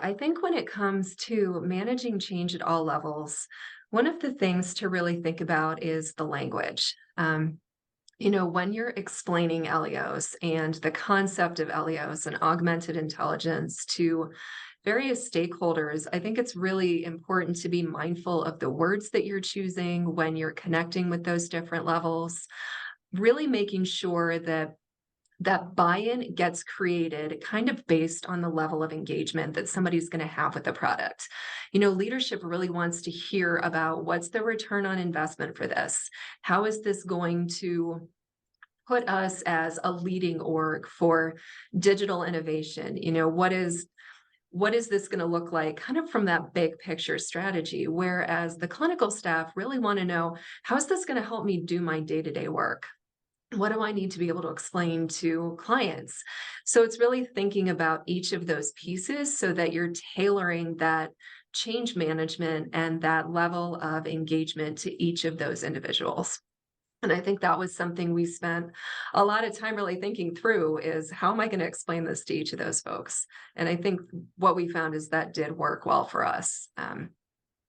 I think when it comes to managing change at all levels, one of the things to really think about is the language. When you're explaining Eleos and the concept of Eleos and augmented intelligence to various stakeholders, I think it's really important to be mindful of the words that you're choosing when you're connecting with those different levels, really making sure that that buy-in gets created kind of based on the level of engagement that somebody's going to have with the product. Leadership really wants to hear about what's the return on investment for this? How is this going to put us as a leading org for digital innovation? What is this going to look like kind of from that big picture strategy? Whereas the clinical staff really want to know, how is this going to help me do my day-to-day work? What do I need to be able to explain to clients? So it's really thinking about each of those pieces so that you're tailoring that change management and that level of engagement to each of those individuals. And I think that was something we spent a lot of time really thinking through is, how am I going to explain this to each of those folks? And I think what we found is that did work well for us. And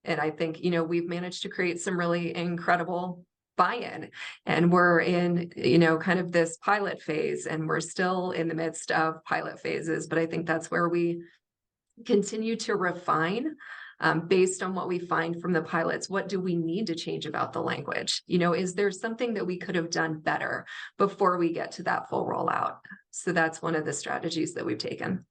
I think, we've managed to create some really incredible buy-in, and we're in, kind of this pilot phase, and we're still in the midst of pilot phases, but I think that's where we continue to refine, based on what we find from the pilots. What do we need to change about the language? Is there something that we could have done better before we get to that full rollout? So that's one of the strategies that we've taken.